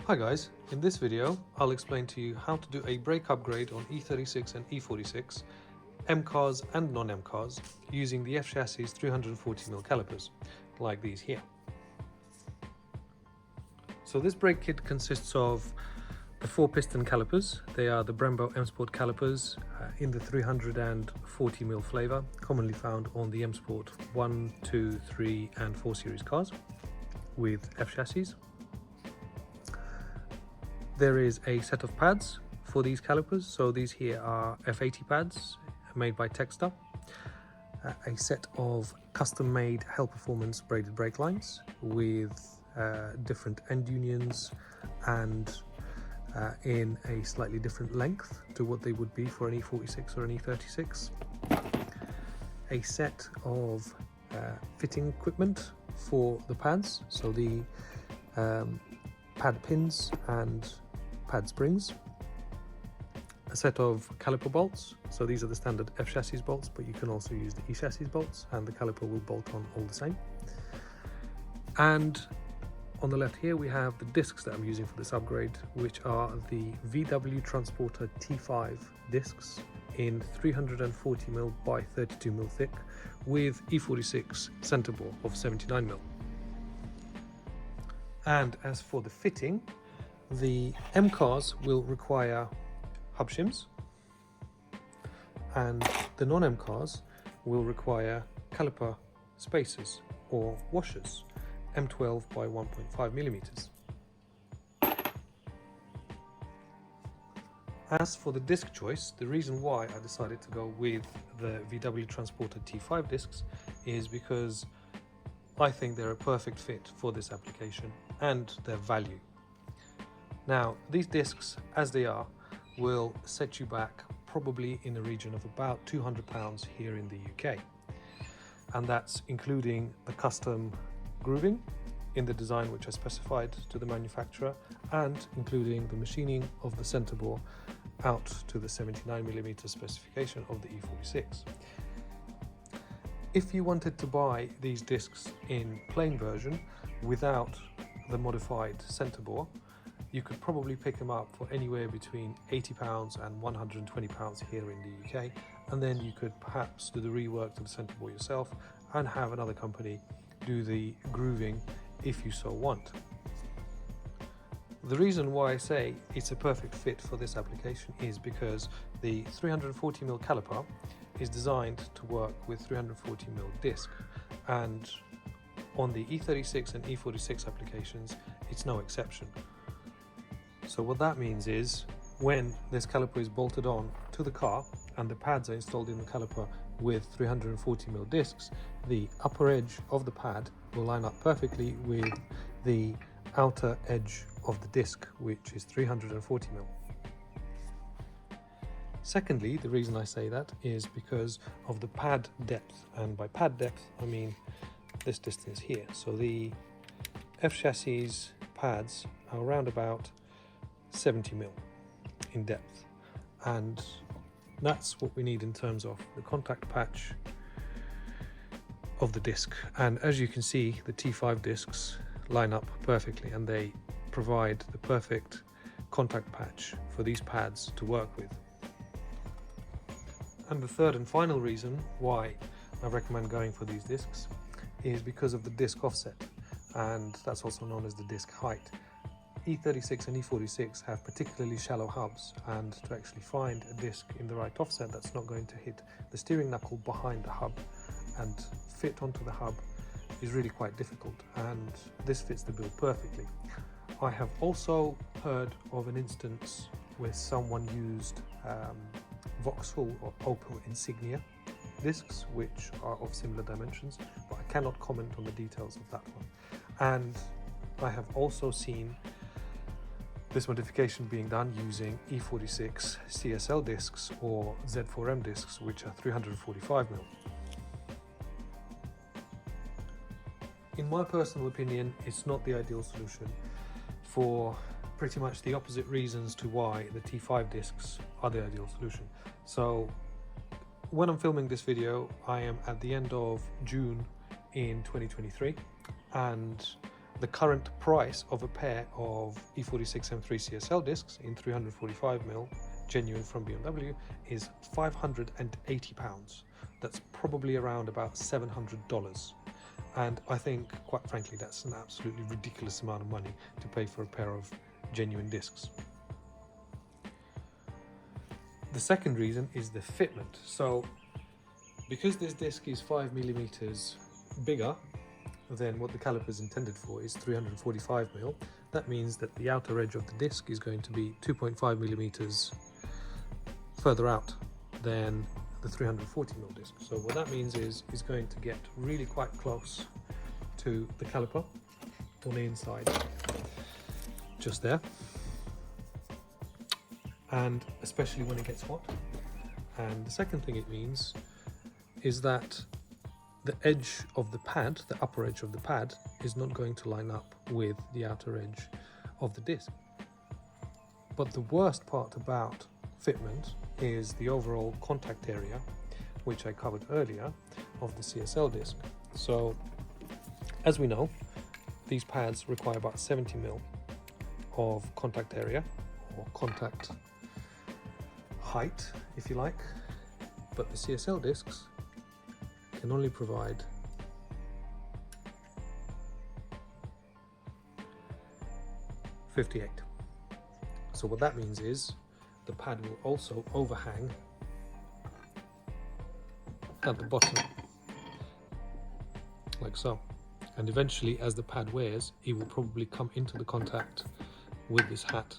Hi guys, in this video I'll explain to you how to do a brake upgrade on E36 and E46, M cars and non-M cars using the F chassis 340mm calipers, like these here. So this brake kit consists of the 4-piston calipers. They are the Brembo M Sport calipers in the 340mm flavour, commonly found on the M Sport 1, 2, 3 and 4 series cars with F chassis. There is a set of pads for these calipers, so these here are F80 pads made by Texta, a set of custom-made Hell Performance braided brake lines with different end unions and in a slightly different length to what they would be for an E46 or an E36. A set of fitting equipment for the pads, so the pad pins and pad springs, a set of caliper bolts, so these are the standard F chassis bolts, but you can also use the E chassis bolts and the caliper will bolt on all the same. And on the left here we have the discs that I'm using for this upgrade, which are the VW Transporter T5 discs in 340mm by 32mm thick with E46 centre bore of 79mm. And as for the fitting, the M cars will require hub shims and the non-M cars will require caliper spacers or washers, M12 by 1.5mm. As for the disc choice, the reason why I decided to go with the VW Transporter T5 discs is because I think they're a perfect fit for this application and their value. Now, these discs, as they are, will set you back probably in the region of about £200 here in the UK. And that's including the custom grooving in the design which I specified to the manufacturer, and including the machining of the centre bore out to the 79mm specification of the E46. If you wanted to buy these discs in plain version without the modified centre bore, you could probably pick them up for anywhere between £80 and £120 here in the UK, and then you could perhaps do the rework to the centre bore yourself and have another company do the grooving if you so want. The reason why I say it's a perfect fit for this application is because the 340mm caliper is designed to work with 340mm disc, and on the E36 and E46 applications it's no exception. So what that means is when this caliper is bolted on to the car and the pads are installed in the caliper with 340mm discs, the upper edge of the pad will line up perfectly with the outer edge of the disc, which is 340mm. Secondly, the reason I say that is because of the pad depth, and by pad depth I mean this distance here. So the F chassis pads are around about 70mm in depth, and that's what we need in terms of the contact patch of the disc. And as you can see, the T5 discs line up perfectly and they provide the perfect contact patch for these pads to work with. And the third and final reason why I recommend going for these discs is because of the disc offset, and that's also known as the disc height. E36 and E46 have particularly shallow hubs, and to actually find a disc in the right offset that's not going to hit the steering knuckle behind the hub and fit onto the hub is really quite difficult, and this fits the bill perfectly. I have also heard of an instance where someone used Vauxhall or Opel Insignia discs, which are of similar dimensions, but I cannot comment on the details of that one. And I have also seen this modification being done using E46 CSL discs or Z4M discs, which are 345mm. In my personal opinion, it's not the ideal solution for pretty much the opposite reasons to why the T5 discs are the ideal solution. So when I'm filming this video, I am at the end of June in 2023, and the current price of a pair of E46 M3 CSL discs in 345mm genuine from BMW is £580. That's probably around about $700. And I think, quite frankly, that's an absolutely ridiculous amount of money to pay for a pair of genuine discs. The second reason is the fitment. So because this disc is 5mm bigger than what the caliper is intended for, is 345mm, that means that the outer edge of the disc is going to be 2.5mm further out than the 340mm disc. So what that means is going to get really quite close to the caliper on the inside, just there, and especially when it gets hot. And the second thing it means is that the edge of the pad, the upper edge of the pad, is not going to line up with the outer edge of the disc. But the worst part about fitment is the overall contact area, which I covered earlier, of the CSL disc. So as we know, these pads require about 70mm of contact area, or contact height if you like, but the CSL discs can only provide 58. So what that means is the pad will also overhang at the bottom, like so. And eventually, as the pad wears, it will probably come into the contact with this hat,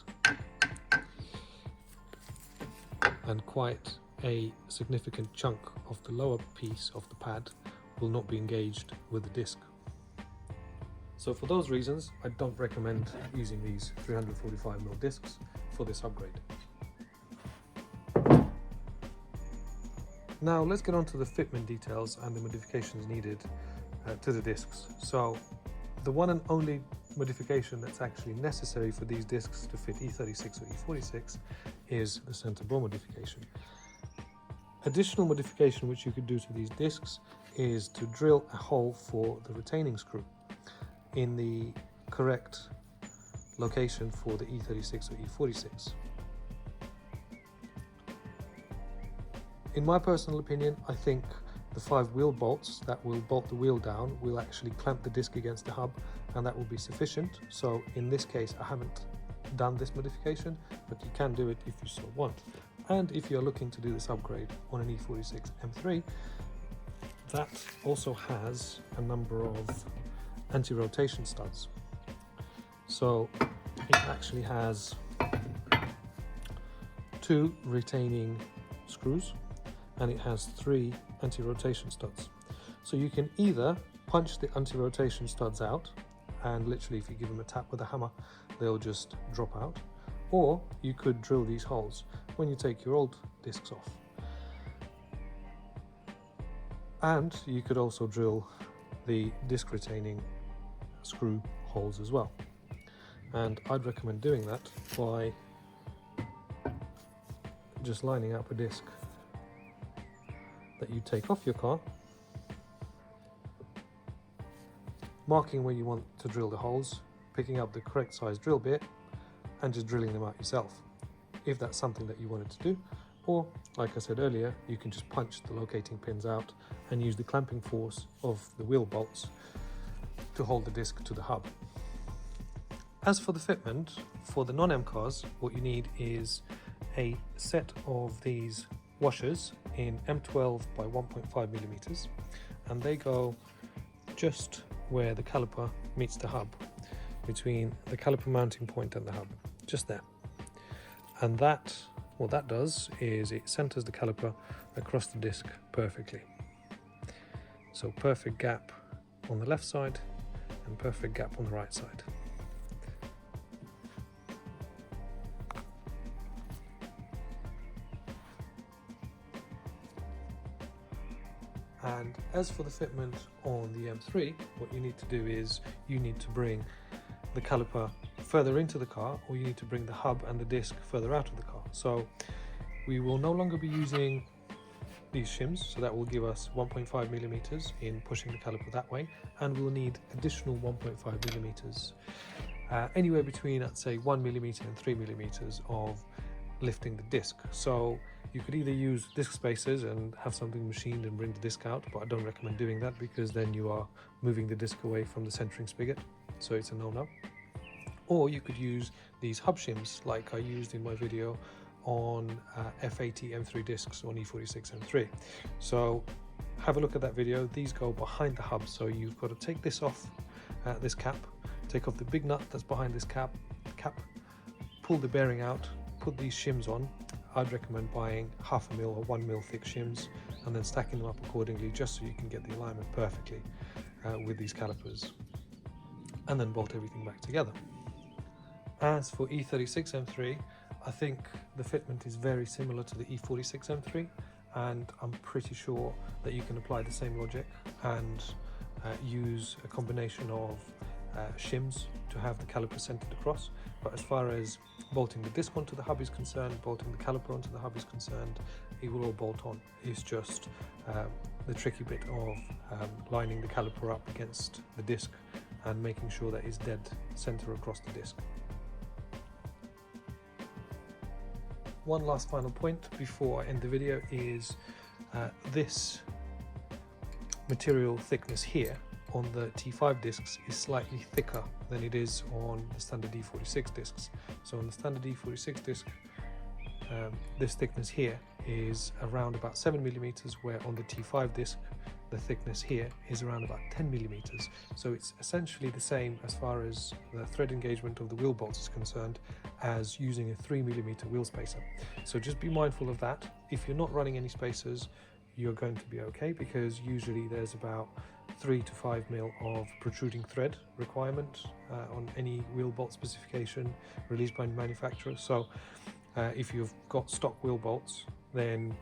and quite a significant chunk of the lower piece of the pad will not be engaged with the disc. So for those reasons, I don't recommend using these 345mm discs for this upgrade. Now let's get on to the fitment details and the modifications needed to the discs. So the one and only modification that's actually necessary for these discs to fit E36 or E46 is the center bore modification. Additional modification which you could do to these discs is to drill a hole for the retaining screw in the correct location for the E36 or E46. In my personal opinion, I think the 5 wheel bolts that will bolt the wheel down will actually clamp the disc against the hub, and that will be sufficient. So in this case, I haven't done this modification, but you can do it if you so want. And if you're looking to do this upgrade on an E46 M3, that also has a number of anti-rotation studs. So it actually has 2 retaining screws, and it has 3 anti-rotation studs. So you can either punch the anti-rotation studs out, and literally if you give them a tap with a hammer, they'll just drop out, or you could drill these holes when you take your old discs off. And you could also drill the disc retaining screw holes as well. And I'd recommend doing that by just lining up a disc that you take off your car, marking where you want to drill the holes, picking up the correct size drill bit, and just drilling them out yourself, if that's something that you wanted to do. Or, like I said earlier, you can just punch the locating pins out and use the clamping force of the wheel bolts to hold the disc to the hub. As for the fitment, for the non-M cars, what you need is a set of these washers in M12 by 1.5mm, and they go just where the caliper meets the hub, between the caliper mounting point and the hub, just there. And that, what that does is it centers the caliper across the disc perfectly. So perfect gap on the left side and perfect gap on the right side. And as for the fitment on the M3, what you need to do is you need to bring the caliper further into the car, or you need to bring the hub and the disc further out of the car. So we will no longer be using these shims, so that will give us 1.5 millimeters in pushing the caliper that way, and we'll need additional 1.5 millimeters, anywhere between, I'd say, 1 millimeter and 3 millimeters of lifting the disc. So you could either use disc spacers and have something machined and bring the disc out, but I don't recommend doing that because then you are moving the disc away from the centering spigot, so it's a no-no. Or you could use these hub shims like I used in my video on f3x M3 discs on E46 M3. So have a look at that video. These go behind the hub, so you've got to take this off, this cap, take off the big nut that's behind this cap, pull the bearing out, put these shims on. I'd recommend buying 0.5 mil or 1 mil thick shims and then stacking them up accordingly, just so you can get the alignment perfectly with these calipers, and then bolt everything back together. As for E36 M3, I think the fitment is very similar to the E46 M3, and I'm pretty sure that you can apply the same logic and use a combination of shims to have the caliper centered across. But as far as bolting the disc onto the hub is concerned, bolting the caliper onto the hub is concerned, it will all bolt on. It's just the tricky bit of lining the caliper up against the disc and making sure that it's dead center across the disc. One last final point before I end the video is this material thickness here on the T5 discs is slightly thicker than it is on the standard E46 discs. So on the standard E46 disc, this thickness here is around about 7 millimeters, where on the T5 disc the thickness here is around about 10 millimeters. So it's essentially the same as far as the thread engagement of the wheel bolts is concerned as using a 3 millimeter wheel spacer. So just be mindful of that. If you're not running any spacers, you're going to be okay, because usually there's about 3 to 5 mil of protruding thread requirement on any wheel bolt specification released by the manufacturer. So if you've got stock wheel bolts, then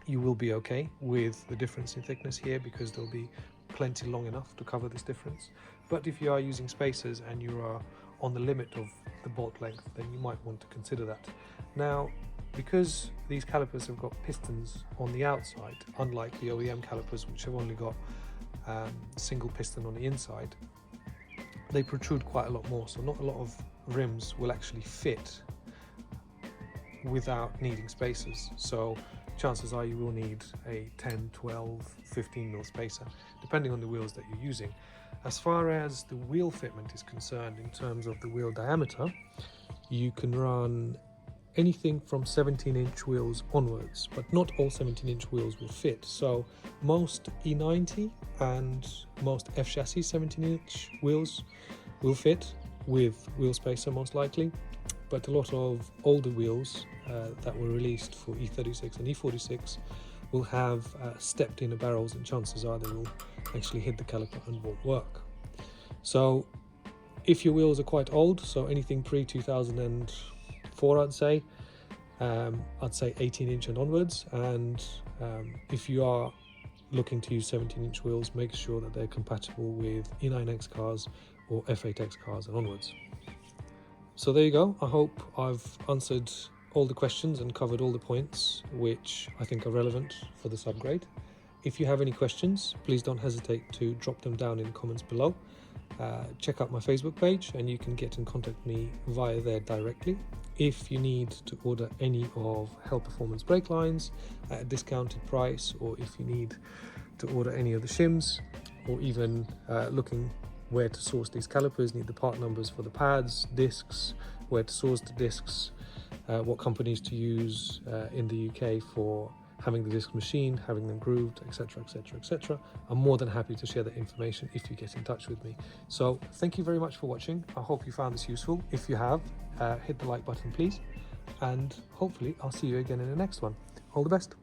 you will be okay with the difference in thickness here, because they'll be plenty long enough to cover this difference. But if you are using spacers and you are on the limit of the bolt length, then you might want to consider that. Now, because these calipers have got pistons on the outside, unlike the OEM calipers which have only got single piston on the inside, they protrude quite a lot more, so not a lot of rims will actually fit without needing spacers. So chances are you will need a 10, 12, 15 mil spacer, depending on the wheels that you're using. As far as the wheel fitment is concerned, in terms of the wheel diameter, you can run anything from 17-inch wheels onwards, but not all 17-inch wheels will fit. So most E90 and most F chassis 17-inch wheels will fit with wheel spacer most likely, but a lot of older wheels that were released for E36 and E46 will have stepped inner barrels, and chances are they will actually hit the caliper and won't work. So if your wheels are quite old, so anything pre-2004 I'd say 18-inch and onwards, and if you are looking to use 17-inch wheels, make sure that they're compatible with E9X cars or F8X cars and onwards. So there you go. I hope I've answered all the questions and covered all the points which I think are relevant for this upgrade. If you have any questions, please don't hesitate to drop them down in the comments below. Check out my Facebook page and you can get in contact with me via there directly. If you need to order any of Hell Performance brake lines at a discounted price, or if you need to order any of the shims, or even looking where to source these calipers, need the part numbers for the pads, discs, where to source the discs, what companies to use in the UK for having the disc machined, having them grooved, etc, etc, etc. I'm more than happy to share that information if you get in touch with me. So thank you very much for watching. I hope you found this useful. If you have, hit the like button please, and hopefully I'll see you again in the next one. All the best.